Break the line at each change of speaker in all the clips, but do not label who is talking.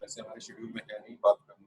वैसे हमारे शेड्यूल में है नहीं बात करना।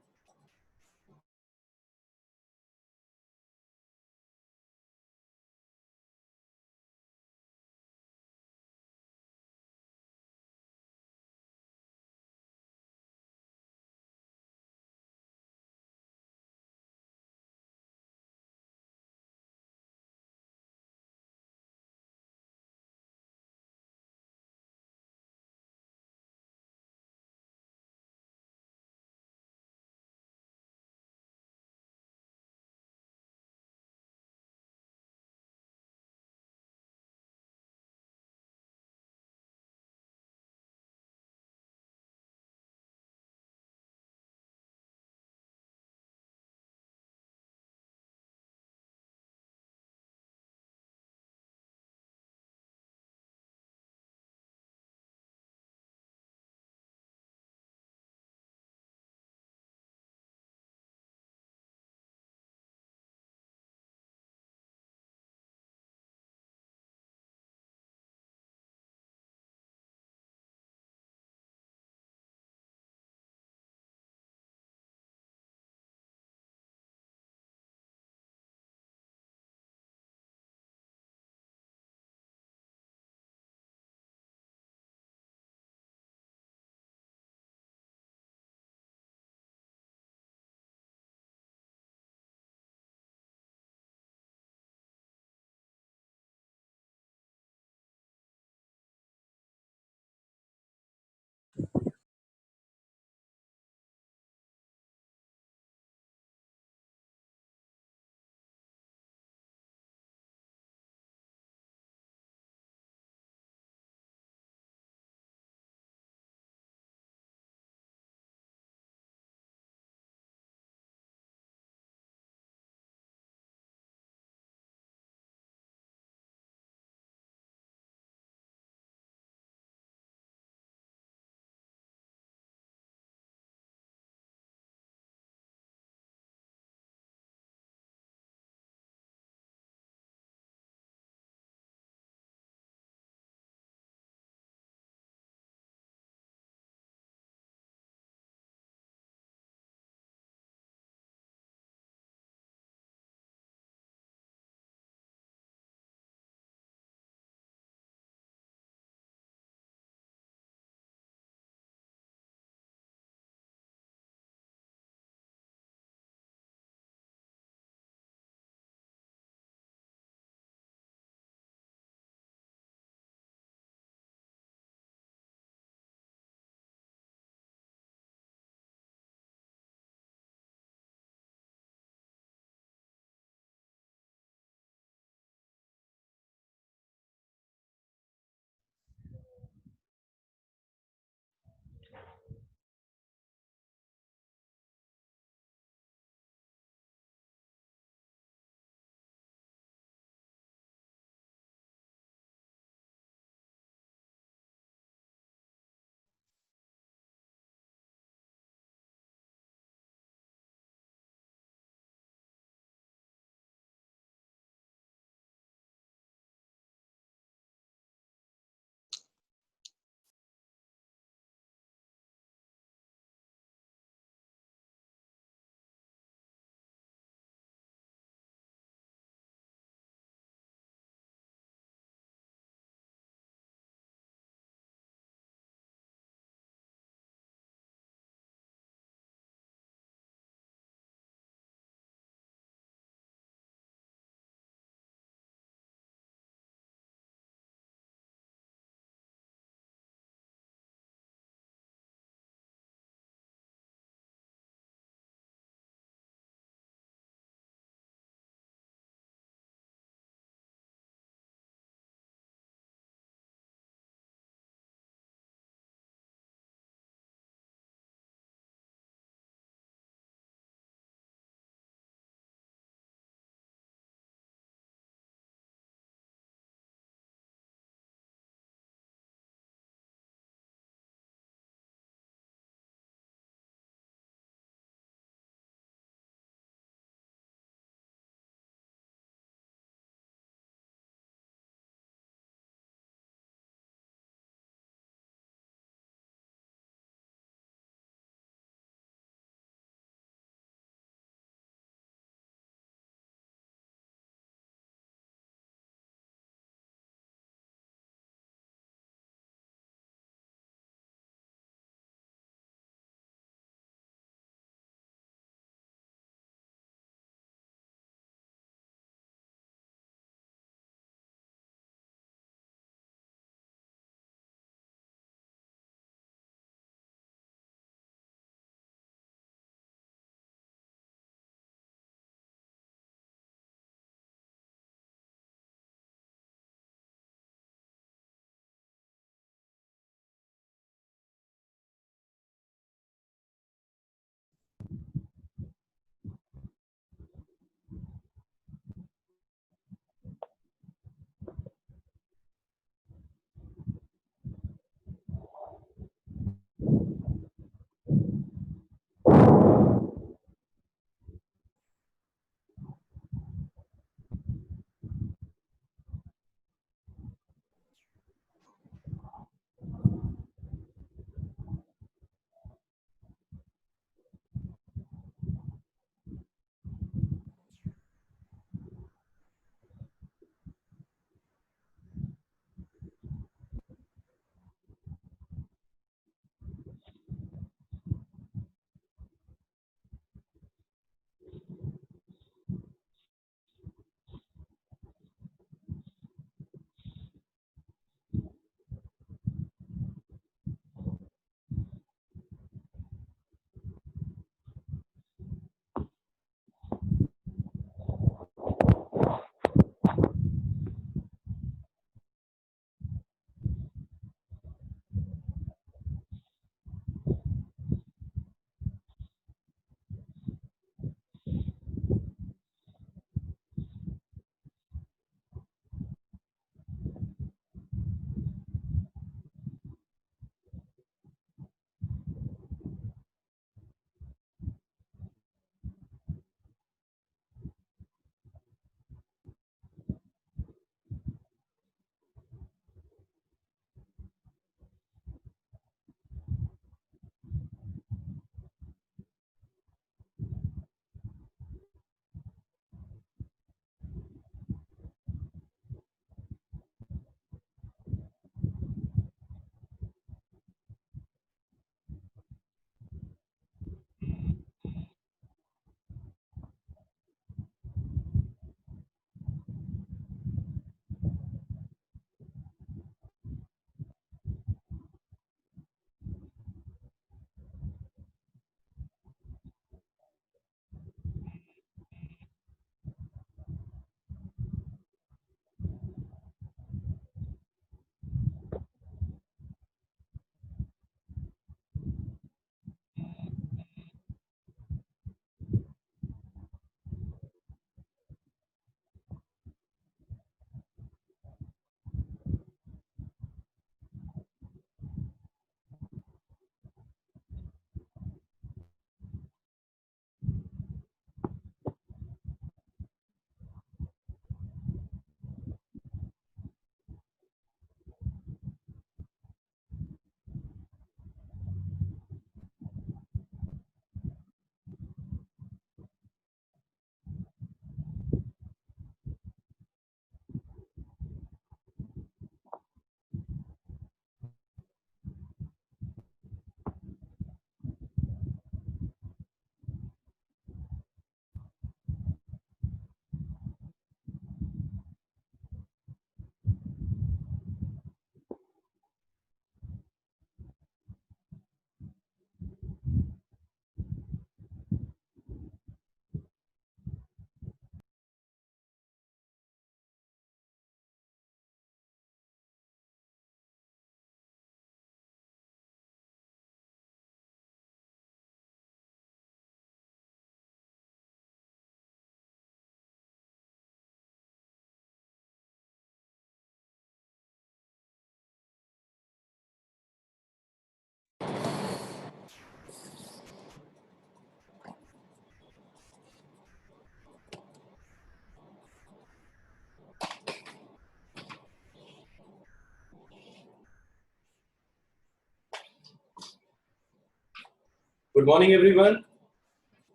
Good morning, everyone.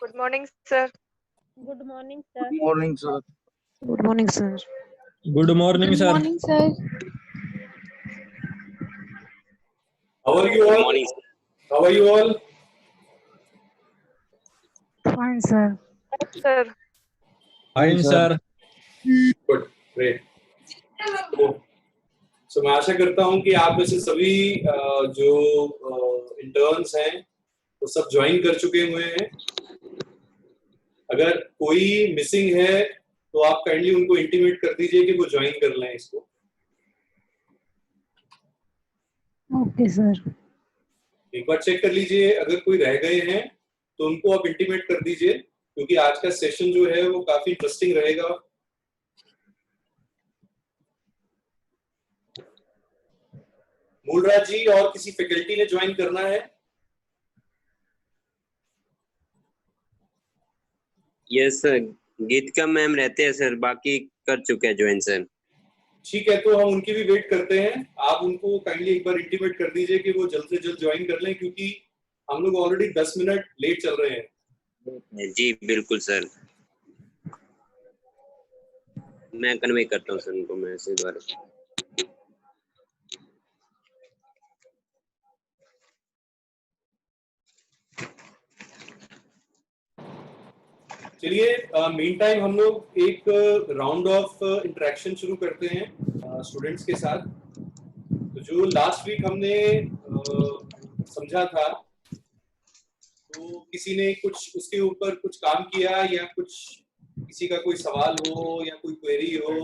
Good morning, sir.
Good morning, sir.
Good morning, sir.
Good morning, sir.
Good morning, sir.
morning, sir.
How are you
Good
all?
morning.
How are you all?
Fine, sir.
Fine,
Fine,
sir.
sir.
Good, great. So मैं आशा करता हूँ कि आप में से सभी जो interns हैं वो सब ज्वाइन कर चुके हुए हैं। अगर कोई मिसिंग है तो आप काइंडली उनको इंटीमेट कर दीजिए कि वो ज्वाइन कर लें इसको।
Okay, sir.
एक बार चेक कर लीजिए, अगर कोई रह गए हैं तो उनको आप इंटीमेट कर दीजिए, क्योंकि आज का सेशन जो है वो काफी इंटरेस्टिंग रहेगा। मूलराज जी और किसी फैकल्टी ने ज्वाइन करना है?
यस सर, गीतिका मैम रहते हैं सर, बाकी कर चुके हैं ज्वाइन सर।
ठीक है, तो हम उनकी भी वेट करते हैं। आप उनको काइंडली एक बार इंटीमेट कर दीजिए कि वो जल्द से जल्द ज्वाइन कर लें, क्योंकि हम लोग ऑलरेडी 10 मिनट लेट चल रहे हैं।
जी बिल्कुल सर, मैं कन्वे करता हूँ सर उनको मैसेज द्वारा।
चलिए, मीन टाइम हम लोग एक राउंड ऑफ इंटरेक्शन शुरू करते हैं स्टूडेंट्स के साथ। तो जो लास्ट वीक हमने समझा था, तो किसी ने कुछ उसके ऊपर कुछ काम किया, या कुछ किसी का कोई सवाल हो या कोई क्वेरी हो,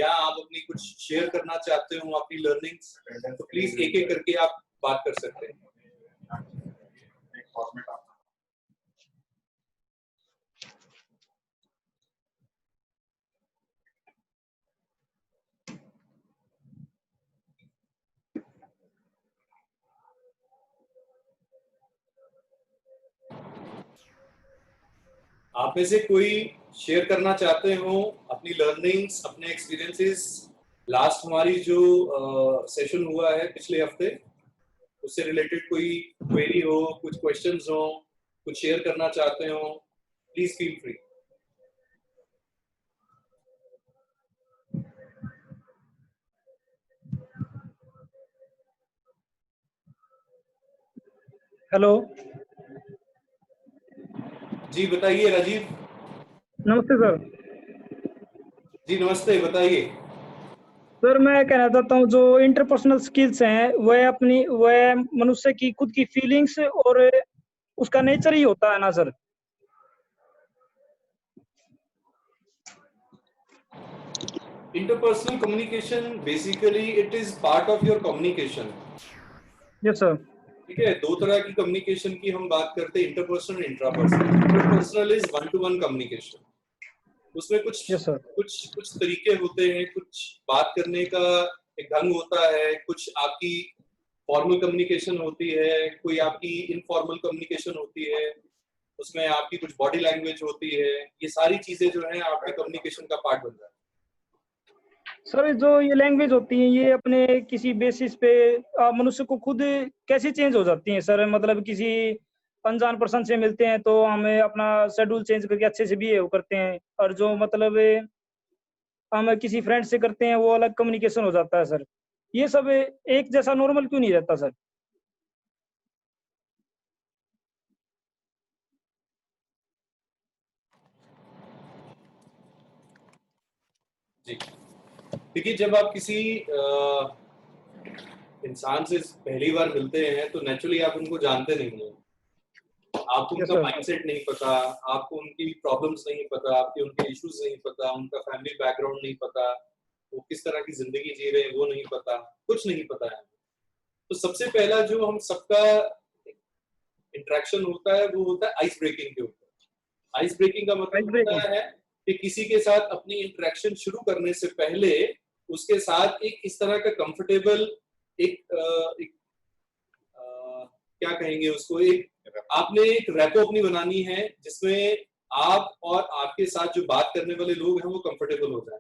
या आप अपनी कुछ शेयर करना चाहते हो अपनी लर्निंग्स, तो प्लीज एक एक करके आप बात कर सकते हैं। आप में से कोई शेयर करना चाहते हो अपनी लर्निंग्स, अपने एक्सपीरियंसेस? लास्ट हमारी जो सेशन हुआ है पिछले हफ्ते, उससे रिलेटेड कोई क्वेरी हो, कुछ क्वेश्चंस हो, कुछ शेयर करना चाहते हो, प्लीज फील फ्री।
हेलो
जी बताइए राजीव।
नमस्ते सर।
जी नमस्ते, बताइए।
सर मैं कहना चाहता हूँ जो इंटरपर्सनल स्किल्स हैं वह मनुष्य की खुद की फीलिंग्स और उसका नेचर ही होता है ना sir.
Interpersonal communication basically it is part of your communication.
Yes sir.
ठीक है, दो तरह की कम्युनिकेशन की हम बात करते हैं, interpersonal, intrapersonal. Interpersonal is one two one communication. उसमें कुछ
यस सर।
कुछ तरीके होते हैं, कुछ बात करने का एक ढंग होता है, कुछ आपकी फॉर्मल कम्युनिकेशन होती है, कोई आपकी इनफॉर्मल कम्युनिकेशन होती है, उसमें आपकी कुछ बॉडी लैंग्वेज होती है। ये सारी चीजें जो है आपके कम्युनिकेशन का पार्ट बन जाती है।
सर जो ये लैंग्वेज होती है ये अपने किसी बेसिस पे मनुष्य को खुद कैसे चेंज हो जाती है सर? मतलब किसी अनजान पर्सन से मिलते हैं तो हमें अपना शेड्यूल चेंज करके अच्छे से बिहेव करते हैं, और जो मतलब हम किसी फ्रेंड से करते हैं वो अलग कम्युनिकेशन हो जाता है सर। ये सब एक जैसा नॉर्मल क्यों नहीं रहता सर?
जी देखिए, जब आप किसी इंसान से पहली बार मिलते हैं तो नेचुरली आप उनको जानते नहीं हैं, आपको
Yes,
उनका
sir.
माइंडसेट नहीं पता, आपको उनकी प्रॉब्लम्स नहीं पता, आपके उनके इश्यूज नहीं पता, उनका फैमिली बैकग्राउंड नहीं पता, वो किस तरह की जिंदगी जी रहे हैं वो नहीं पता, कुछ नहीं पता है। तो सबसे पहला जो हम सबका इंटरेक्शन होता है वो होता है आइस ब्रेकिंग के ऊपर। आइस ब्रेकिंग का मतलब होता है कि किसी के साथ अपनी इंटरेक्शन शुरू करने से पहले उसके साथ एक इस तरह का कंफर्टेबल क्या कहेंगे उसको, एक आपने एक रैपो अपनी बनानी है जिसमें आप और आपके साथ जो बात करने वाले लोग हैं वो कंफर्टेबल हो जाए।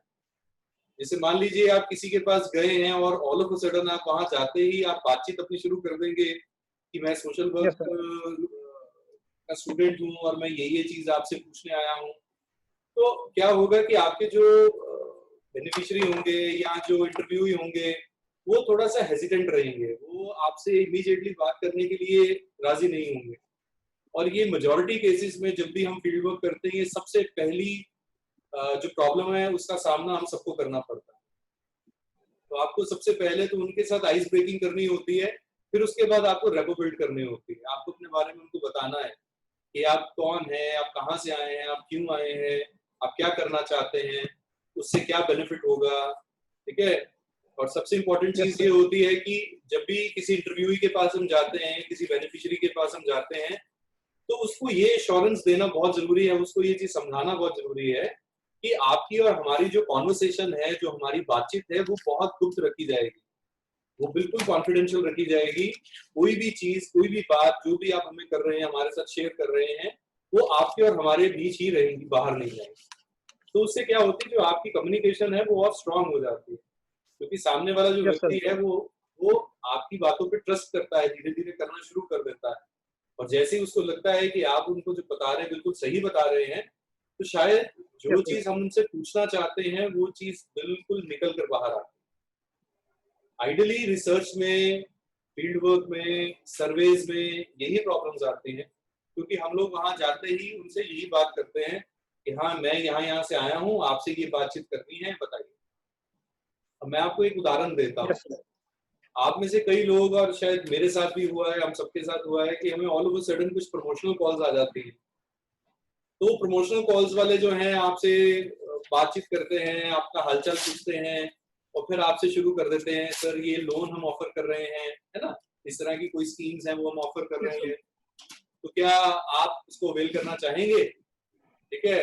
जैसे मान लीजिए आप किसी के पास गए हैं और ऑल ऑफ अ सडन आप वहां जाते ही आप बातचीत अपनी शुरू कर देंगे, कि मैं सोशल
यस
वर्क
सर।
का स्टूडेंट हूँ और मैं ये चीज आपसे पूछने आया हूँ, तो क्या होगा कि आपके जो बेनिफिशियरी होंगे या जो इंटरव्यूई होंगे वो थोड़ा सा हेजिटेंट रहेंगे, वो आपसे इमीडिएटली बात करने के लिए राजी नहीं होंगे। और ये मेजॉरिटी केसेस में जब भी हम फील्ड वर्क करते हैं, ये सबसे पहली जो प्रॉब्लम है उसका सामना हम सबको करना पड़ता है। तो आपको सबसे पहले तो उनके साथ आइस ब्रेकिंग करनी होती है, फिर उसके बाद आपको रेपो बिल्ड करनी होती है। आपको अपने बारे में उनको बताना है कि आप कौन हैं, आप कहाँ से आए हैं, आप क्यों आए हैं, आप क्या करना चाहते हैं, उससे क्या बेनिफिट होगा, ठीक है। और सबसे इम्पोर्टेंट
यस
चीज ये
सर।
होती है कि जब भी किसी इंटरव्यूई के पास हम जाते हैं, किसी बेनिफिशियरी के पास हम जाते हैं, तो उसको ये एश्योरेंस देना बहुत जरूरी है, उसको ये चीज समझाना बहुत जरूरी है कि आपकी और हमारी जो कॉन्वर्सेशन है, जो हमारी बातचीत है, वो बहुत गुप्त रखी जाएगी, वो बिल्कुल कॉन्फिडेंशियल रखी जाएगी। कोई भी चीज, कोई भी बात जो भी आप हमें कर रहे हैं, हमारे साथ शेयर कर रहे हैं, वो आपके और हमारे बीच ही रहेगी, बाहर नहीं जाएगी। तो उससे क्या होती है, जो आपकी कम्युनिकेशन है वो और स्ट्रांग हो जाती है, क्योंकि सामने वाला जो
यस सर।
व्यक्ति है वो आपकी बातों पे ट्रस्ट करता है, धीरे धीरे करना शुरू कर देता है। और जैसे ही उसको लगता है कि आप उनको जो बता रहे हैं बिल्कुल सही बता रहे हैं, तो शायद जो
यस सर।
चीज हम उनसे पूछना चाहते हैं वो चीज बिल्कुल निकल कर बाहर आती है। आइडियली रिसर्च में, फील्ड वर्क में, सर्वेज में यही प्रॉब्लम्स आती हैं, क्योंकि हम लोग वहां जाते ही उनसे यही बात करते हैं कि हाँ मैं यहाँ यहाँ से आया हूँ, आपसे ये बातचीत करनी है, बताइए। अब मैं आपको एक उदाहरण देता हूँ।
Yes sir.
आप में से कई लोग, और शायद मेरे साथ भी हुआ है, हम सबके साथ हुआ है, कि हमें ऑल ऑफ अ सडन कुछ प्रमोशनल कॉल्स आ जाती हैं। तो प्रमोशनल कॉल्स वाले जो हैं आपसे बातचीत करते हैं, आपका हालचाल पूछते हैं, और फिर आपसे शुरू कर देते हैं, सर ये लोन हम ऑफर कर रहे हैं, है ना, इस तरह की कोई स्कीम्स हैं वो हम ऑफर कर
यस
रहे
सर।
हैं, तो क्या आप इसको अवेल करना चाहेंगे, ठीक है।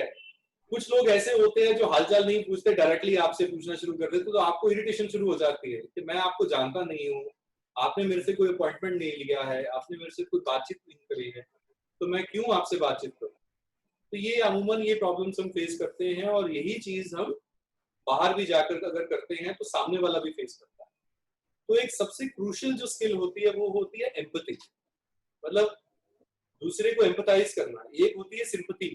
कुछ लोग ऐसे होते हैं जो हालचाल नहीं पूछते, डायरेक्टली आपसे पूछना शुरू कर देते, तो आपको इरिटेशन शुरू हो जाती है कि मैं आपको जानता नहीं हूँ, आपने मेरे से कोई अपॉइंटमेंट नहीं लिया है, आपने मेरे से कोई बातचीत नहीं करी है, तो मैं क्यों आपसे बातचीत करूं। तो ये अमूमन ये प्रॉब्लम्स हम फेस करते हैं, और यही चीज हम बाहर भी जाकर अगर करते हैं तो सामने वाला भी फेस करता है। तो एक सबसे क्रूशियल जो स्किल होती है वो होती है एम्पैथी, मतलब दूसरे को एम्पैथाइज करना। एक होती है सिंपैथी,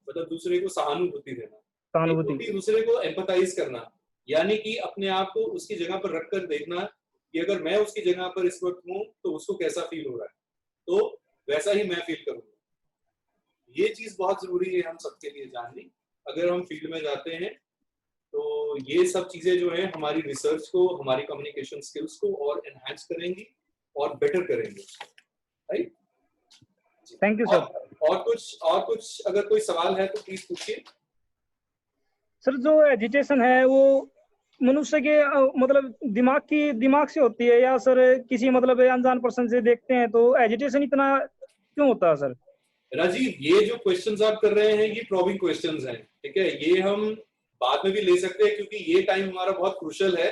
मतलब दूसरे को सहानुभूति देना। एक
सहानुभूति।
होती है दूसरे को एम्पैथाइज करना, यानी कि अपने आप को उसकी जगह पर रखकर देखना कि अगर मैं उसकी जगह पर इस वक्त हूँ तो उसको कैसा फील हो रहा है, तो वैसा ही मैं फील करूंगा। ये चीज बहुत जरूरी है हम सबके लिए जाननी, अगर हम फील्ड में जाते हैं। तो ये सब चीजें जो है हमारी रिसर्च को, हमारी कम्युनिकेशन स्किल्स को और एनहांस करेंगी और बेटर करेंगे, राइट।
थैंक यू
और
सर।
और कुछ अगर कोई सवाल है तो प्लीज पूछिए।
सर जो एजिटेशन है वो मनुष्य के मतलब दिमाग से होती है, या सर किसी मतलब अनजान पर्सन से देखते हैं तो एजिटेशन इतना क्यों होता है सर?
राजीव, ये जो क्वेश्चंस आप कर रहे हैं ये प्रॉबिंग क्वेश्चंस हैं, ठीक है। ये हम बाद में भी ले सकते हैं, क्योंकि ये टाइम हमारा बहुत क्रूशियल है,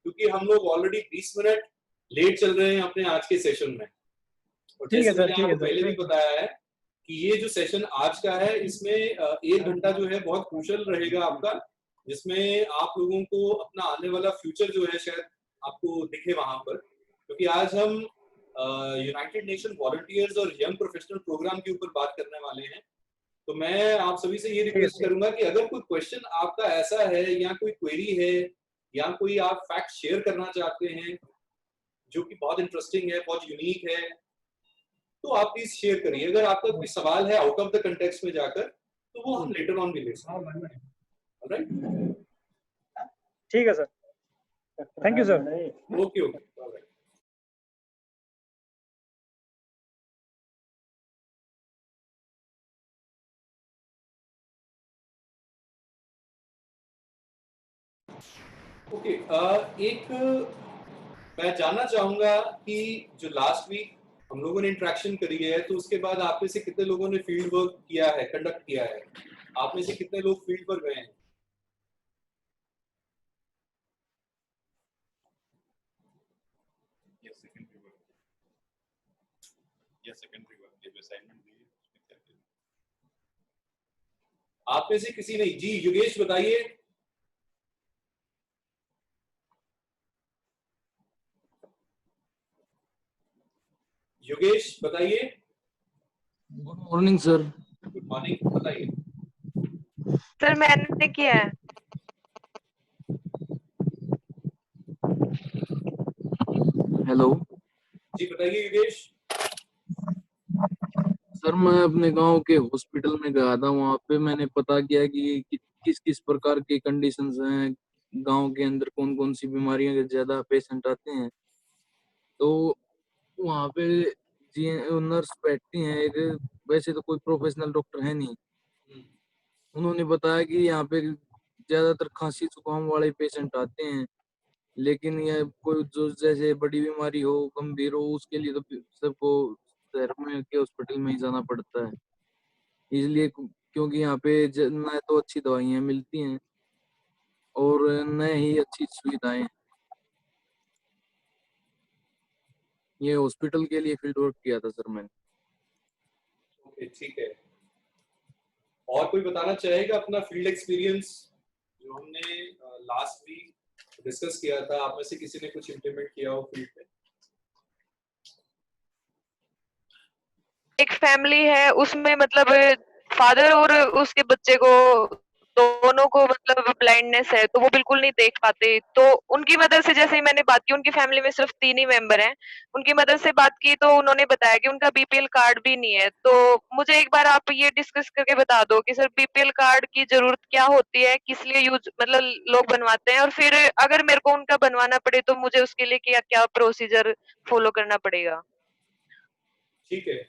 क्योंकि हम लोग ऑलरेडी 20 मिनट लेट चल रहे हैं अपने आज के सेशन में। और
ठीक है
जैसे
सर।
मैंने
ठीक है
आपको
सर।
पहले भी बताया है कि ये जो सेशन आज का है, इसमें 1 घंटा जो है बहुत क्रूशियल रहेगा आपका, जिसमें आप लोगों को अपना आने वाला फ्यूचर जो है शायद आपको दिखे वहां पर, क्योंकि आज हम यूनाइटेड नेशन वॉलंटियर्स और यंग प्रोफेशनल प्रोग्राम के ऊपर बात करने वाले हैं। तो मैं आप सभी से ये
ठीक है
रिक्वेस्ट
सर।
करूंगा कि अगर कोई क्वेश्चन आपका ऐसा है, या कोई क्वेरी है, या कोई आप फैक्ट शेयर करना चाहते हैं जो कि बहुत इंटरेस्टिंग है, बहुत यूनिक है, तो आप प्लीज शेयर करिए। अगर आपका कोई सवाल है आउट ऑफ द कंटेक्स्ट में जाकर, तो वो हम लेटर ऑन भी ले सकते हैं, ऑलराइट।
ठीक है sir. Thank you sir.
Okay okay, alright. Okay, एक मैं जानना चाहूंगा कि जो लास्ट वीक हम लोगों ने इंटरेक्शन करी है, तो उसके बाद आप में से कितने लोगों ने फील्ड वर्क किया है, कंडक्ट किया है, आप में से कितने लोग फील्ड पर गए हैं? आप में से किसी नहीं? जी योगेश बताइए। योगेश बताइए।
Good morning sir.
Good morning, बताइए।
सर मैंने किया है।
हेलो
जी बताइए योगेश।
सर, मैं अपने गांव के हॉस्पिटल में गया था। वहां पे मैंने पता किया कि किस किस प्रकार के कंडीशंस हैं गांव के अंदर, कौन कौन सी बीमारियां के ज्यादा पेशेंट आते हैं। तो वहां पे जी नर्स बैठती हैं एक, वैसे तो कोई प्रोफेशनल डॉक्टर है नहीं। उन्होंने बताया कि यहाँ पे ज्यादातर खांसी जुकाम वाले पेशेंट आते हैं, लेकिन ये कोई जो जैसे बड़ी बीमारी हो, गंभीर हो, उसके लिए तो सबको शहर में के हॉस्पिटल में ही जाना पड़ता है। इसलिए क्योंकि यहाँ पे न तो अच्छी दवाइयाँ मिलती हैं और न ही अच्छी सुविधाएं। ये हॉस्पिटल के लिए फील्ड वर्क किया था सर मैंने।
ओके, ठीक है। और कोई बताना चाहेगा अपना फील्ड एक्सपीरियंस जो हमने लास्ट वीक डिस्कस किया था? आप में से किसी ने कुछ इम्प्लीमेंट किया हो फील्ड पे?
एक फैमिली है, उसमें मतलब फादर और उसके बच्चे को दोनों को मतलब ब्लाइंडनेस है, तो वो बिल्कुल नहीं देख पाते। तो उनकी मदर से जैसे ही मैंने बात की, उनकी फैमिली में सिर्फ 3 ही मेंबर हैं। उनकी मदर से बात की तो उन्होंने बताया कि उनका बीपीएल कार्ड भी नहीं है। तो मुझे एक बार आप ये डिस्कस करके बता दो कि सर बीपीएल कार्ड की जरूरत क्या होती है, किस लिए यूज मतलब लोग बनवाते हैं, और फिर अगर मेरे को उनका बनवाना पड़े तो मुझे उसके लिए क्या क्या प्रोसीजर फॉलो करना पड़ेगा।
ठीक है।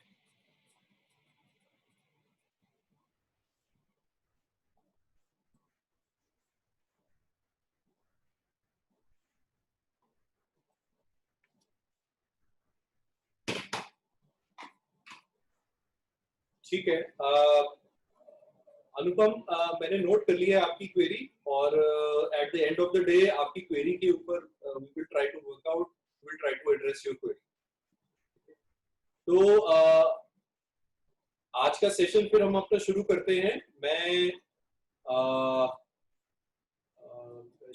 ठीक है। अनुपम, मैंने नोट कर लिया है आपकी क्वेरी, और at the end of the day आपकी क्वेरी के ऊपर we will try to work out, we will try to address your query. तो आज का सेशन फिर हम अपना शुरू करते हैं। मैं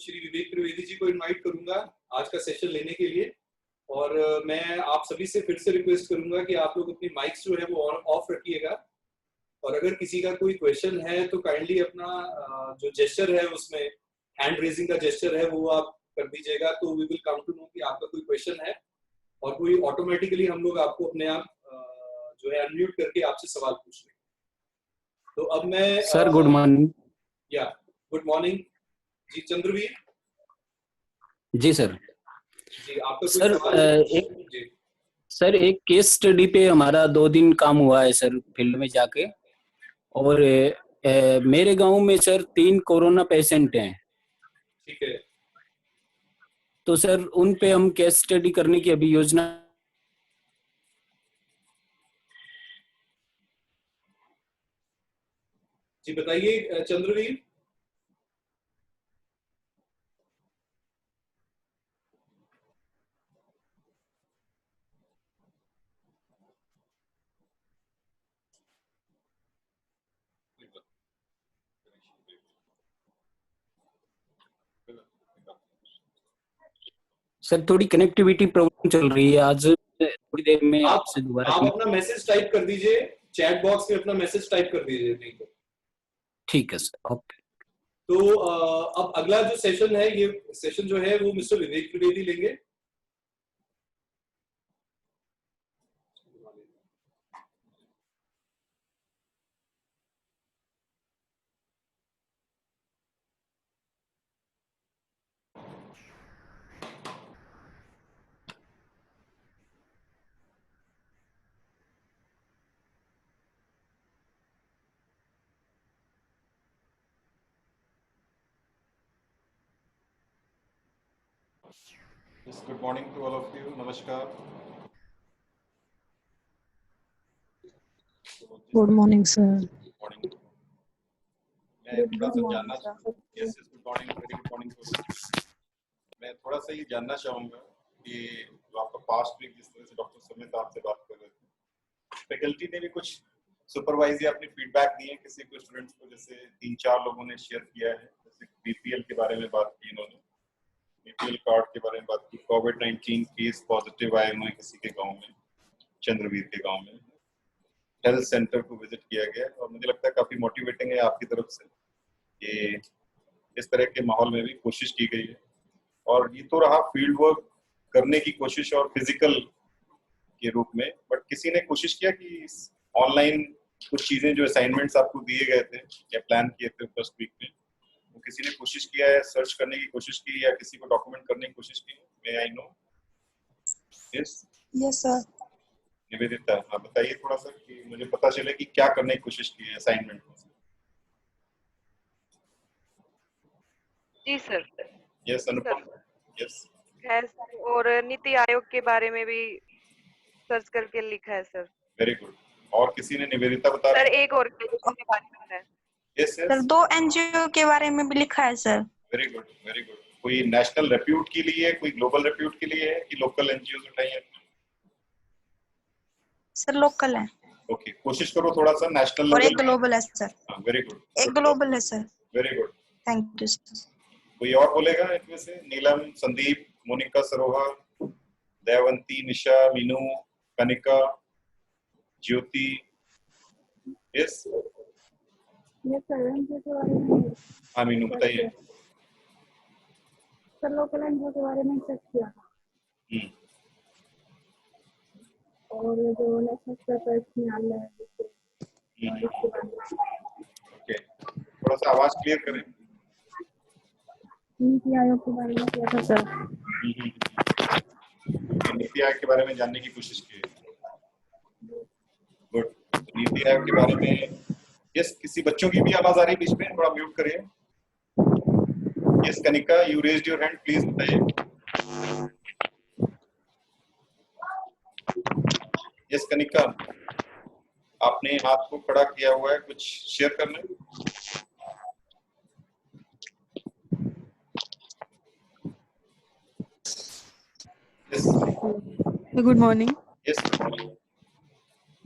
श्री विवेक त्रिवेदी जी को इनवाइट करूंगा आज का सेशन लेने के लिए, और मैं आप सभी से फिर से रिक्वेस्ट करूंगा कि आप लोग अपनी माइक्स जो है वो ऑफ रखिएगा, और अगर किसी का कोई क्वेश्चन है तो काइंडली अपना जो जेस्चर है उसमें हैंड रेजिंग का जेस्चर है वो आप कर दीजिएगा, तो we will come to know कि आपका कोई क्वेश्चन है, और कोई ऑटोमेटिकली हम लोग आपको अपने आप जो है अनम्यूट करके आपसे सवाल पूछ लेंगे। तो अब मैं
सर गुड मॉर्निंग।
या गुड मॉर्निंग जी, चंद्रवीर
जी सर।
जी, आपका कोई
सर
सवाल है? जी
सर एक केस स्टडी पे हमारा 2 दिन काम हुआ है सर फील्ड में जाके, और मेरे गांव में सर 3 कोरोना पेशेंट हैं।
ठीक है।
तो सर उन पे हम केस स्टडी करने की अभी योजना।
जी बताइए चंद्रवीर।
सर थोड़ी कनेक्टिविटी प्रॉब्लम चल रही है, आज थोड़ी देर में आपसे दोबारा
आप
कनेक्ट।
अपना मैसेज टाइप कर दीजिए, चैट बॉक्स में अपना मैसेज टाइप कर दीजिए, नहीं तो।
ठीक है सर, ओके।
तो अब अगला जो सेशन है, ये सेशन जो है वो मिस्टर विवेक त्रिवेदी लेंगे।
Yes, good morning to all of you. Namaskar.
Good morning sir.
Good morning. मैं थोड़ा सा जानना yes, good morning, very good morning to all of you. मैं थोड़ा सा ये जानना चाहूँगा कि जो आपका पास्ट वीक जिस तरह से डॉक्टर समेत आपसे बात कर रहे थे, फैकल्टी ने भी कुछ सुपरवाइज या अपनी फीडबैक दी है किसी को स्टूडेंट्स को, जैसे 3-4 लोगों ने शेयर किया है, जैसे बीपीएल के बारे में बात की इन्होंने, बीपीएल कार्ड के बारे में बात की, कोविड-19 केस पॉजिटिव आए हुए किसी के गांव में, चंद्रवीर के गांव में हेल्थ सेंटर को विजिट किया गया और मुझे लगता है काफी मोटिवेटिंग है आपकी तरफ से कि इस तरह के माहौल में भी कोशिश की गई है। और ये तो रहा फील्ड वर्क करने की कोशिश और फिजिकल के रूप में, बट किसी ने कोशिश किया कि ऑनलाइन कुछ चीजें जो असाइनमेंट्स आपको दिए गए थे या प्लान किए थे फर्स्ट वीक में, वो किसी ने कोशिश किया है, सर्च करने की कोशिश की या किसी को डॉक्यूमेंट करने की कोशिश की? May I know? Yes
yes sir.
Nivedita, आप बताइए थोड़ा सा कि मुझे पता चले कि क्या करने की कोशिश की है असाइनमेंट में।
जी सर।
यस अनुपम। यस
है सर, और नीति आयोग के बारे में भी सर्च करके लिखा है सर।
Very good. और किसी ने? निवेदिता बता
सर
रही
एक ऑर्गेनाइजेशन के बारे में है।
यस
सर
यस
2 एनजीओ के बारे में भी लिखा है sir.
Very good very good. कोई नेशनल रेप्यूट के लिए, कोई ग्लोबल रेप्यूट के लिए है कि लोकल एनजीओ उठाई है?
सर लोकल है
ओके, कोशिश करो थोड़ा सा नेशनल
और एक
लेवल।
ग्लोबल है सर।
Very good.
एक ग्लोबल है sir.
Very good.
Thank you sir.
कोई और बोलेगा इनमें से? नीलम, संदीप, मोनिका सरोहर, दयावंती, निशा, मीनू, कनिका, ज्योति। यस
ये सर एनजीओ के बारे में
हाँ मीनू बताइए।
सर लोकल एनजीओ के बारे में सर्च किया था
हम्म,
और जो नेशनल स्तर पर न्यायालय है
हम्म,
उसके बारे में,
ओके, थोड़ा सा आवाज क्लियर करें।
नीति आयोग के बारे में किया था सर।
नीति आयोग के बारे में जानने की कोशिश की। गुड। नीति आयोग के बारे में यस, किसी बच्चों की भी आवाज आ रही है बीच में? थोड़ा म्यूट करिए। Yes Kanika, you raised your hand, please बताइए। यस कनिका, आपने हाथ को खड़ा किया हुआ है, कुछ शेयर करना है? Yes
good morning
yes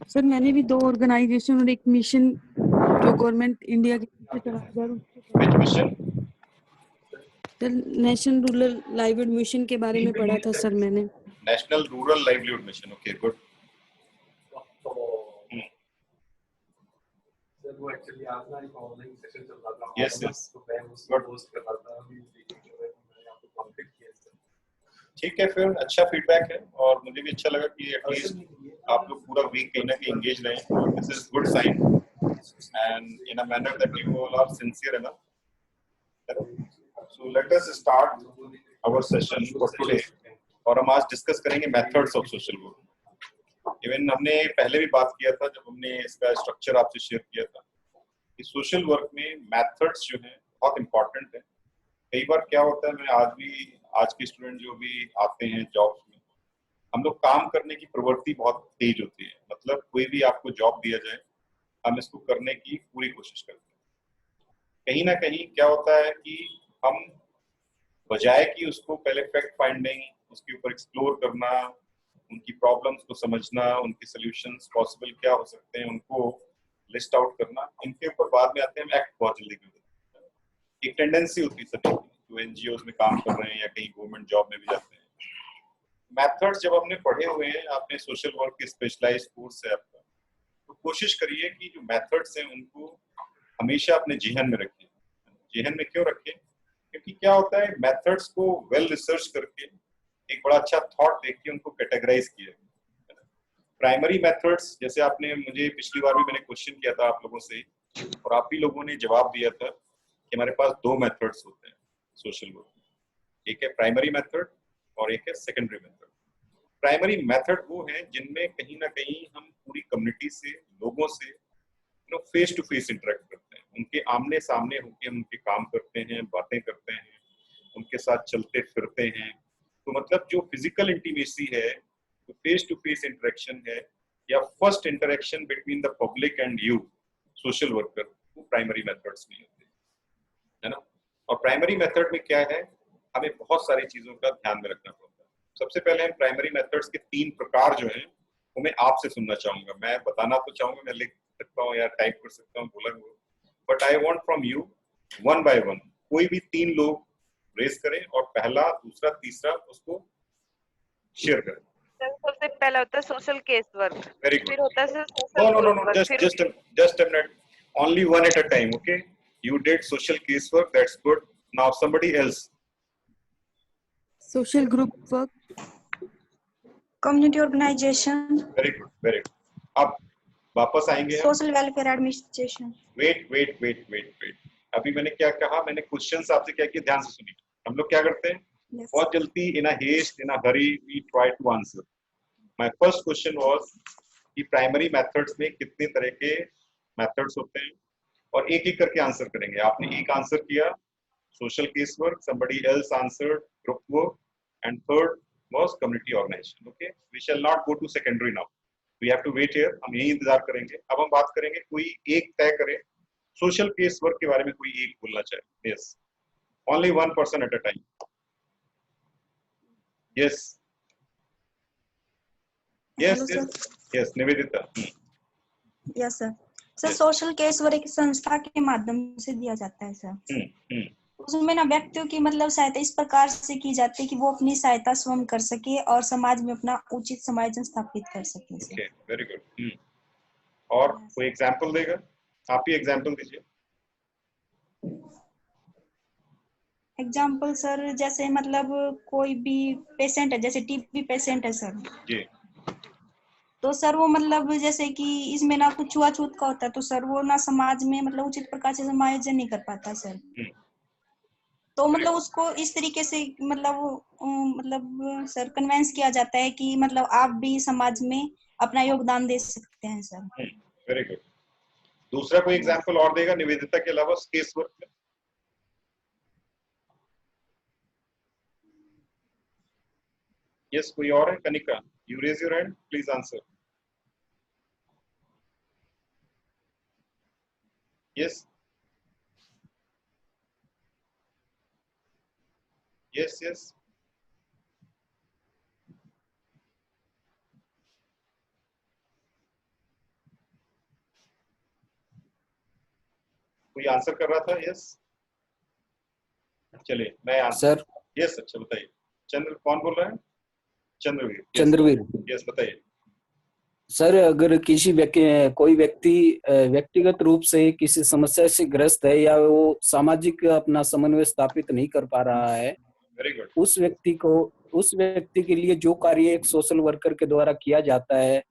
sir. मैंने भी 2 ऑर्गेनाइजेशन और एक मिशन जो गवर्नमेंट इंडिया की तरफ से चलाया जा रहा
विच मिशन?
है, नेशनल रूरल लाइवलीहुड मिशन के बारे में पढ़ा था सर मैंने।
National rural livelihood mission, okay good.
Sir वो एक्चुअली आज ना एक ऑनलाइन सेशन चल रहा था।
Yes, yes.
तो मैं उसको होस्ट कर रहा था, अभी देखिए मैंने आपको कांटेक्ट किया सर।
ठीक है, फिर अच्छा फीडबैक है और मुझे भी अच्छा लगा कि एटलीस्ट आप लोग पूरा वीक कहीं ना कहीं एंगेज रहे। This is good sign and in a manner that you all are sincere enough. So let us start our session for today और हम आज डिस्कस करेंगे methods of social work. Even हमने पहले भी बात किया था जब हमने इसका स्ट्रक्चर आपसे शेयर किया था कि सोशल वर्क में मेथड्स जो हैं बहुत इंपॉर्टेंट है। कई बार क्या होता है, मैं आज के स्टूडेंट जो भी आते हैं जॉब्स में, हम लोग काम करने की प्रवृत्ति बहुत तेज होती है। मतलब कोई भी आपको जॉब दिया जाए, हम इसको करने की पूरी कोशिश करते हैं। कहीं ना कहीं क्या होता है कि हम बजाय कि उसको पहले फैक्ट फाइंडिंग, उसके ऊपर एक्सप्लोर करना, उनकी प्रॉब्लम्स को समझना, उनके सॉल्यूशंस पॉसिबल क्या हो सकते हैं उनको लिस्ट आउट करना, इनके ऊपर बाद में आते हैं, हम एक्ट बहुत जल्दी कर देते हैं। एक टेंडेंसी होती है सभी जो एनजीओज में काम कर रहे हैं या कहीं गवर्नमेंट जॉब में भी जाते हैं। मेथड्स जब हमने पढ़े हुए हैं, आपने सोशल वर्क के स्पेशलाइज्ड कोर्स है आपका, तो कोशिश करिए कि जो मेथड्स हैं उनको हमेशा अपने जेहन में रखें। जेहन में क्यों रखें? क्योंकि क्या होता है, मेथड्स को वेल रिसर्च करके एक बड़ा अच्छा थॉट देख के उनको कैटेगराइज किया। प्राइमरी मेथड्स, जैसे आपने मुझे पिछली बार भी मैंने क्वेश्चन किया था आप लोगों से और आप ही लोगों ने जवाब दिया था कि हमारे पास 2 मेथड्स होते हैं सोशल वर्क में। एक है प्राइमरी मेथड और एक है सेकेंडरी मेथड। प्राइमरी मेथड वो है जिनमें कहीं ना कहीं हम पूरी कम्युनिटी से, लोगों से फेस टू फेस इंटरेक्ट करते हैं, उनके आमने सामने होकर हम उनके काम करते हैं, बातें करते हैं, उनके साथ चलते फिरते हैं। तो मतलब जो फिजिकल इंटीमेसी है, जो फेस टू फेस इंटरेक्शन है या first interaction between the public and you social worker, वो प्राइमरी मेथड्स नहीं होते, है ना। और प्राइमरी मेथड में क्या है, हमें बहुत सारी चीजों का ध्यान में रखना पड़ता है। सबसे पहले हम प्राइमरी मेथड्स के 3 प्रकार जो हैं वो मैं आपसे सुनना चाहूंगा। मैं बताना तो चाहूंगा, मैं लिख सकता हूँ या टाइप कर सकता हूँ, बोला हुआ, but I want from you one by one, कोई भी 3 लोग रेस करें और पहला, दूसरा, तीसरा उसको शेयर करें।
सबसे सबसे पहला होता है social case work,
Very good.
फिर होता है sir
No,
social
no, no,
group
no.
Work, फिर
Just a minute. Only one at a time. Okay. You did social casework. That's good. Now somebody else.
Social group work,
community organisation,
Very good. Very good. अब वापस आएंगे हम.
Social welfare administration.
Wait. अभी मैंने क्या कहा? मैंने questions आपसे क्या किया? ध्यान से सुनिए. हम लोग क्या करते हैं?
Yes.
बहुत जल्दी, in a haste, in a hurry, we try to answer. My first question was कि प्राइमरी मेथड्स में कितने तरह के मेथड्स होते हैं और एक एक करके आंसर करेंगे. आपने एक आंसर किया social case work, somebody else answered group work, and third was community organization. Okay, we shall not go to secondary now. We have to wait here. हम यही इंतजार करेंगे. अब हम बात करेंगे, कोई एक तय करे सोशल केस वर्क के बारे में, कोई एक बोलना चाहे. Yes, only one person at a time. Yes. Yes,
Hello,
yes, yes, Nivedita.
Yes sir. Sir
Yes.
Social case work एक संस्था के माध्यम से दिया जाता है सर. उसमें ना व्यक्तियों की मतलब सहायता इस प्रकार से की जाती है कि वो अपनी सहायता स्वयं कर सके और समाज में अपना उचित समायोजन स्थापित कर सके सर.
Okay, very good. और कोई एग्जांपल देगा? आप ही एग्जांपल दीजिए.
एग्जाम्पल सर, जैसे मतलब कोई भी पेशेंट है, जैसे टीबी पेशेंट है सर,
जी.
तो सर वो मतलब जैसे कि इसमें ना कुछ छुआछूत का होता है, तो सर वो ना समाज में मतलब उचित प्रकार से समायोजन नहीं कर पाता सर. तो मतलब उसको इस तरीके से मतलब सर कन्वेंस किया जाता है कि मतलब आप भी समाज में अपना योगदान दे सकते हैं सर.
Very good. दूसरा कोई एग्जांपल और देगा निवेदिता के अलावा केस वर्क में? यस, कोई और है? Kanika, you raise your hand, please answer. Yes, yes. कोई आंसर कर रहा था? यस, चलिए मैं आंसर.
सर.
यस, अच्छा बताइए. चंद्र, कौन बोल रहा है? चंद्रवीर.
चंद्रवीर.
यस, बताइए.
सर, अगर कोई व्यक्ति व्यक्तिगत रूप से किसी समस्या से ग्रस्त है या वो सामाजिक अपना समन्वय स्थापित नहीं कर पा रहा है,
वेरी गुड.
उस व्यक्ति के लिए जो कार्य एक सोशल वर्कर के द्वारा किया जाता है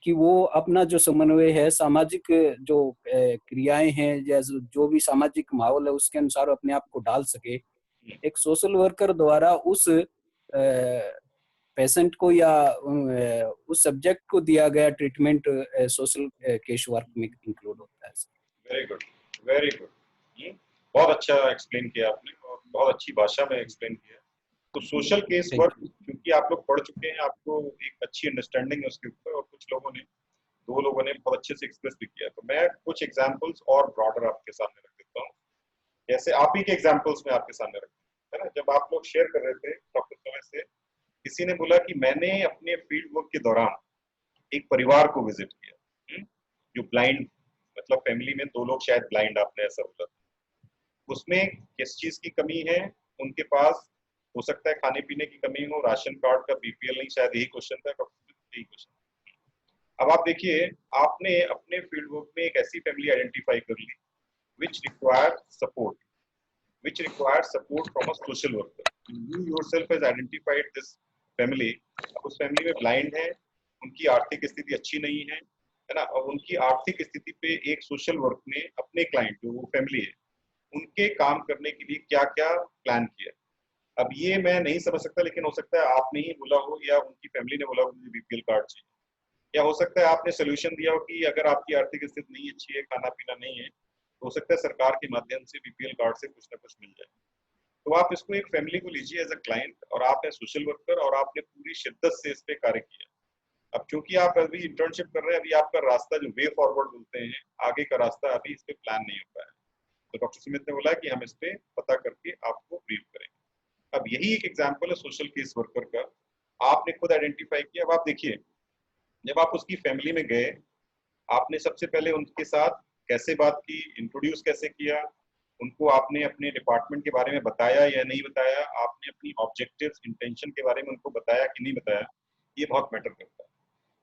कि वो अपना जो समन्वय है, सामाजिक जो क्रियाएं हैं, जैसे जो भी सामाजिक माहौल है उसके अनुसार अपने आप को ढाल सके, एक सोशल वर्कर द्वारा उस पेशेंट को या उस सब्जेक्ट को दिया गया ट्रीटमेंट सोशल केस वर्क में इंक्लूड होता है.
Very good, very good. बहुत अच्छा एक्सप्लेन किया आपने और बहुत अच्छी भाषा में एक्सप्लेन किया. तो सोशल केस वर्क, क्योंकि आप लोग पढ़ चुके हैं, आपको एक अच्छी अंडरस्टैंडिंग है उसके ऊपर, और कुछ लोगों ने, 2 लोगों ने बहुत अच्छे से एक्सप्रेस भी किया. तो मैं कुछ एग्जांपल्स और ब्रॉडर आपके सामने रख देता हूँ. जैसे आप ही के एग्जांपल्स में आपके सामने रख है ना. जब आप लोग शेयर कर रहे थे डॉक्टर समय से, किसी ने बोला कि मैंने अपने फील्ड वर्क के दौरान एक परिवार को विजिट किया जो ब्लाइंड, मतलब फैमिली में 2 लोग शायद ब्लाइंड, आपने ऐसा बोला. उसमें किस चीज की कमी है? उनके पास हो सकता है खाने पीने की कमी हो, राशन कार्ड का बीपीएल नहीं, शायद यही क्वेश्चन था डॉक्टर, यही क्वेश्चन. अब आप देखिए, आपने अपने फील्ड वर्क में एक ऐसी फैमिली आइडेंटिफाई कर ली which requires support from a social worker. You yourself has identified this family. उस फैमिली में ब्लाइंड है, उनकी आर्थिक स्थिति अच्छी नहीं है ना. और उनकी आर्थिक स्थिति पे एक सोशल वर्क ने अपने क्लाइंट, जो वो फैमिली है, उनके काम करने के लिए क्या क्या प्लान किया. अब ये मैं नहीं समझ सकता, लेकिन हो सकता है आपने ही बोला हो या उनकी फैमिली ने बोला हो मुझे बीपीएल कार्ड चाहिए, या हो सकता है आपने सोल्यूशन दिया हो कि अगर आपकी आर्थिक स्थिति नहीं अच्छी है, खाना पीना नहीं है, तो हो सकता है सरकार के माध्यम से बीपीएल कार्ड से कुछ ना कुछ मिल जाए. तो आप इसको एक फैमिली को लीजिए एज अ क्लाइंट, और आप है सोशल वर्कर और आपने पूरी शिद्दत से इस पे कार्य किया. अब क्योंकि आप अभी इंटर्नशिप कर रहे हैं, अभी आपका रास्ता जो वे फॉरवर्ड बोलते हैं, आगे का रास्ता अभी इस पे प्लान नहीं हो पाया. तो डॉक्टर सुमित ने बोला कि हम इस पे पता करके आपको ब्रीफ करेंगे. अब यही एक एग्जाम्पल है सोशल केस वर्कर का. आपने खुद आइडेंटिफाई किया. अब आप देखिए, जब आप उसकी फैमिली में गए, आपने सबसे पहले उनके साथ कैसे बात की, इंट्रोड्यूस कैसे किया, उनको आपने अपने डिपार्टमेंट के बारे में बताया या नहीं बताया, आपने अपनी ऑब्जेक्टिव्स, इंटेंशन के बारे में उनको बताया कि नहीं बताया, ये बहुत मैटर करता है।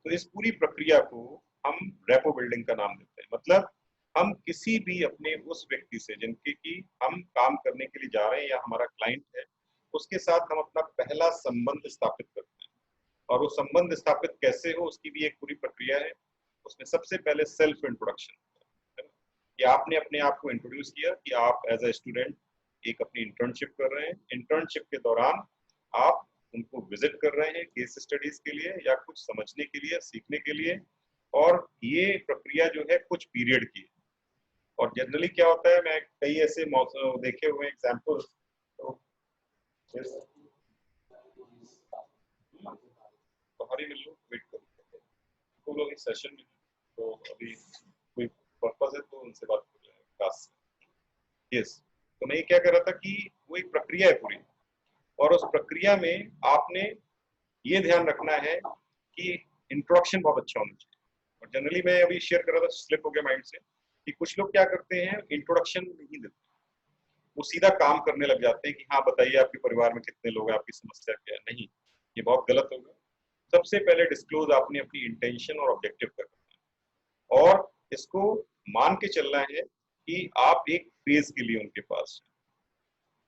तो इस पूरी प्रक्रिया को हम रेपो बिल्डिंग का नाम देते हैं। मतलब हम किसी भी अपने उस व्यक्ति से जिनके की हम काम करने के लिए जा रहे हैं या हमारा क्लाइंट है, उसके साथ हम अपना पहला संबंध स्थापित करते हैं। और वो संबंध स्थापित कैसे हो उसकी भी एक पूरी प्रक्रिया है। उसमें सबसे पहले सेल्फ इंट्रोडक्शन है कि आपने अपने आप को इंट्रोड्यूस किया कि आप एज अ स्टूडेंट एक अपनी इंटर्नशिप कर रहे हैं। इंटर्नशिप के दौरान आप उनको विजिट कर रहे हैं केस स्टडीज के लिए या कुछ समझने के लिए, सीखने के लिए। और ये प्रक्रिया जो है कुछ पीरियड की है। और जनरली क्या होता है, मैं कई ऐसे देखे हुए एग्जाम्पल, बाहर ही मिल लो, वेट करो, वो लोग इस सेशन में, तो अभी कोई पर्पस है तो उनसे बात कर रहे हैं क्लास से। यस, तो मैं ये क्या कर रहा था कि वो एक प्रक्रिया है पूरी, और उस प्रक्रिया में आपने ये ध्यान रखना है कि इंट्रोडक्शन बहुत अच्छा होना चाहिए। और जनरली मैं अभी शेयर कर रहा था, स्लिप हो गया माइंड से, कि कुछ लोग क्या करते हैं, इंट्रोडक्शन नहीं देते, वो सीधा काम करने लग जाते हैं कि हाँ बताइए आपके परिवार में कितने लोग हैं, आपकी समस्या क्या है। नहीं, ये बहुत गलत होगा। सबसे पहले डिस्क्लोज आपने अपनी इंटेंशन और ऑब्जेक्टिव करना है, और इसको मान के चलना है कि आप एक फेज के लिए उनके पास हैं।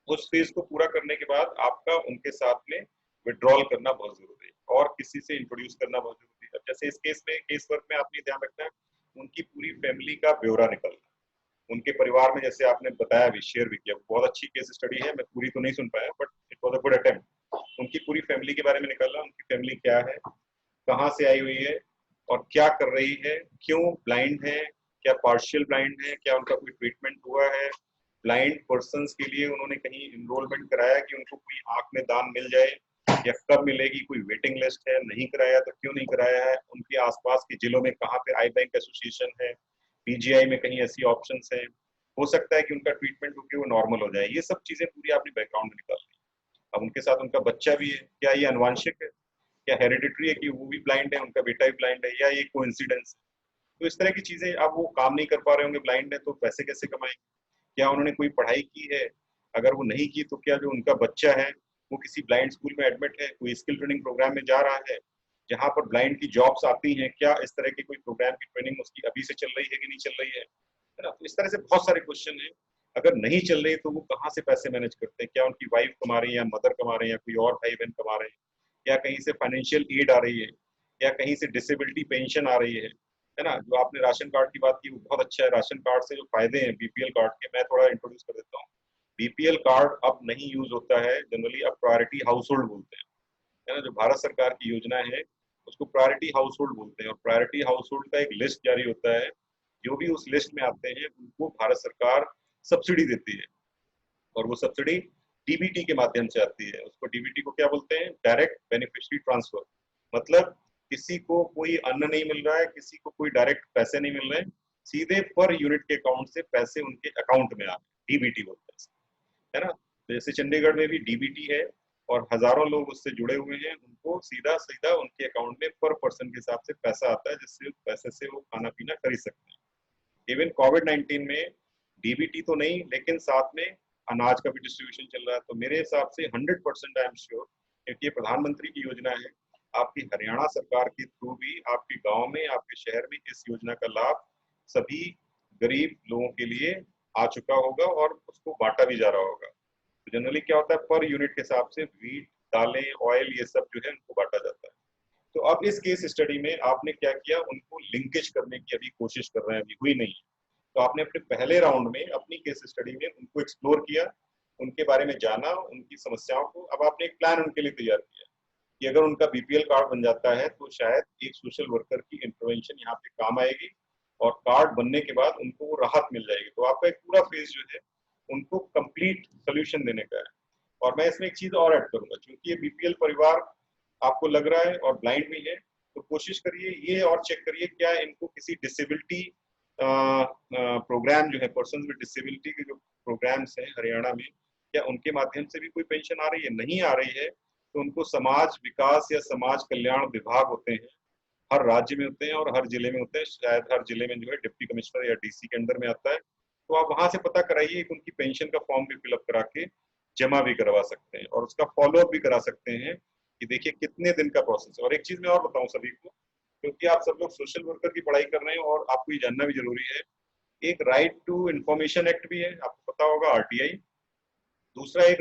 उस फेज को पूरा करने के बाद आपका उनके साथ में विड्रॉल करना बहुत जरूरी है और किसी से इंट्रोड्यूस करना बहुत जरूरी है। जैसे इस केस में, केस वर्क में आपने ध्यान रखना है उनकी पूरी फैमिली का ब्यौरा निकलना, उनके परिवार में, जैसे आपने बताया भी, शेयर भी किया, बहुत अच्छी केस स्टडी है, मैं पूरी तो नहीं सुन पाया but it was a good attempt. उनकी पूरी फैमिली के बारे में निकालना, उनकी फैमिली क्या है, कहाँ से आई हुई है और क्या कर रही है, क्यों ब्लाइंड है, क्या पार्शियल ब्लाइंड है, क्या उनका कोई ट्रीटमेंट हुआ है, ब्लाइंड पर्सन्स के लिए उन्होंने कहीं इनरोलमेंट कराया कि उनको कोई आंख में दान मिल जाए या कब मिलेगी, कोई वेटिंग लिस्ट है, नहीं कराया तो क्यों नहीं कराया है, उनके आसपास के जिलों में कहाँ पे आई बैंक एसोसिएशन है, पीजीआई में कहीं ऐसी ऑप्शंस हैं, हो सकता है कि उनका ट्रीटमेंट होकर वो नॉर्मल हो जाए। ये सब चीजें पूरी आपने बैकग्राउंड में निकाल ली। अब उनके साथ उनका बच्चा भी है, क्या ये अनुवांशिक है, क्या हेरिडिटरी है कि वो भी ब्लाइंड है, उनका बेटा भी ब्लाइंड है, या ये कोइंसिडेंस है। तो इस तरह की चीजें, अब वो काम नहीं कर पा रहे होंगे, ब्लाइंड है, तो पैसे कैसे कमाएंगे, क्या उन्होंने कोई पढ़ाई की है, अगर वो नहीं की तो क्या जो उनका बच्चा है वो किसी ब्लाइंड स्कूल में एडमिट है, कोई स्किल ट्रेनिंग प्रोग्राम में जा रहा है जहाँ पर ब्लाइंड की जॉब्स आती हैं, क्या इस तरह की कोई प्रोग्राम की ट्रेनिंग उसकी अभी से चल रही है कि नहीं चल रही है ना। तो इस तरह से बहुत सारे क्वेश्चन हैं। अगर नहीं चल रही तो वो कहाँ से पैसे मैनेज करते हैं, क्या उनकी वाइफ कमा रही है या मदर कमा रहे हैं या कोई और भाई बहन कमा रहे हैं, या कहीं से फाइनेंशियल एड आ रही है, या कहीं से डिसेबिलिटी पेंशन आ रही है ना। जो आपने राशन कार्ड की बात की वो बहुत अच्छा है। राशन कार्ड से जो फायदे हैं बीपीएल कार्ड के, मैं थोड़ा इंट्रोड्यूस कर देता हूँ। बीपीएल कार्ड अब नहीं यूज होता है जनरली, अब प्रायोरिटी हाउस होल्ड बोलते हैं, है ना। जो भारत सरकार की योजना है उसको प्रायोरिटी हाउस होल्ड बोलते हैं, और प्रायोरिटी हाउस होल्ड का एक लिस्ट जारी होता है, जो भी उस लिस्ट में आते हैं उनको भारत सरकार सब्सिडी देती है, और वो सब्सिडी डीबीटी के माध्यम से आती है। उसको डीबीटी को क्या बोलते हैं, डायरेक्ट बेनिफिशियरी ट्रांसफर। मतलब किसी को कोई अन्न नहीं मिल रहा है, किसी को कोई डायरेक्ट पैसे नहीं मिल रहे हैं, सीधे पर यूनिट के अकाउंट से पैसे उनके अकाउंट में आ रहे हैं, डीबीटी बोलते हैं, है ना। जैसे चंडीगढ़ में भी डीबीटी है और हजारों लोग उससे जुड़े हुए हैं, उनको सीधा सीधा उनके अकाउंट में पर पर्सन के हिसाब से पैसा आता है, जिससे पैसे से वो खाना पीना खरीद सकते हैं। इवन कोविड-19 में डीबीटी तो नहीं, लेकिन साथ में अनाज का भी डिस्ट्रीब्यूशन चल रहा है। तो मेरे हिसाब से 100% आई एम श्योर, क्योंकि ये प्रधानमंत्री की योजना है, आपकी हरियाणा सरकार के थ्रू भी आपके गांव में, आपके शहर में इस योजना का लाभ सभी गरीब लोगों के लिए आ चुका होगा और उसको बांटा भी जा रहा होगा। तो जनरली क्या होता है, पर यूनिट के हिसाब से व्हीट, दालें, ऑयल, ये सब जो है उनको बांटा जाता है। तो अब इस केस स्टडी में आपने क्या किया, उनको लिंकेज करने की अभी कोशिश कर रहे हैं, अभी हुई नहीं। तो आपने अपने पहले राउंड में अपनी केस स्टडी में उनको एक्सप्लोर किया, उनके बारे में जाना, उनकी समस्याओं को, अब आपने एक प्लान उनके लिए तैयार किया कि अगर उनका बीपीएल कार्ड बन जाता है तो शायद एक सोशल वर्कर की इंटरवेंशन यहाँ पे काम आएगी, और कार्ड बनने के बाद उनको वो राहत मिल जाएगी। तो आपका एक पूरा फेज जो है उनको कंप्लीट सोल्यूशन देने का है। और मैं इसमें एक चीज और ऐड करूंगा, क्योंकि ये बीपीएल परिवार आपको लग रहा है और ब्लाइंड भी है, तो कोशिश करिए ये और चेक करिए क्या इनको किसी डिसेबिलिटी प्रोग्राम जो है, पर्सन विद डिसेबिलिटी के जो प्रोग्राम्स हैं हरियाणा में, क्या उनके माध्यम से भी कोई पेंशन आ रही है। नहीं आ रही है तो उनको समाज विकास या समाज कल्याण विभाग होते हैं, हर राज्य में होते हैं और हर जिले में होते हैं, शायद हर जिले में जो है डिप्टी कमिश्नर या डीसी के अंडर में आता है। तो आप वहां से पता कराइए, उनकी पेंशन का फॉर्म भी फिलअप करा के जमा भी करवा सकते हैं और उसका फॉलोअप भी करा सकते हैं कि देखिए कितने दिन का प्रोसेस है। और एक चीज मैं और बताऊं सभी को, क्योंकि आप सब लोग सोशल वर्कर की पढ़ाई कर रहे हैं और आपको ये जानना भी जरूरी है, एक राइट टू इंफॉर्मेशन एक्ट भी है, आपको पता होगा, RTI। दूसरा एक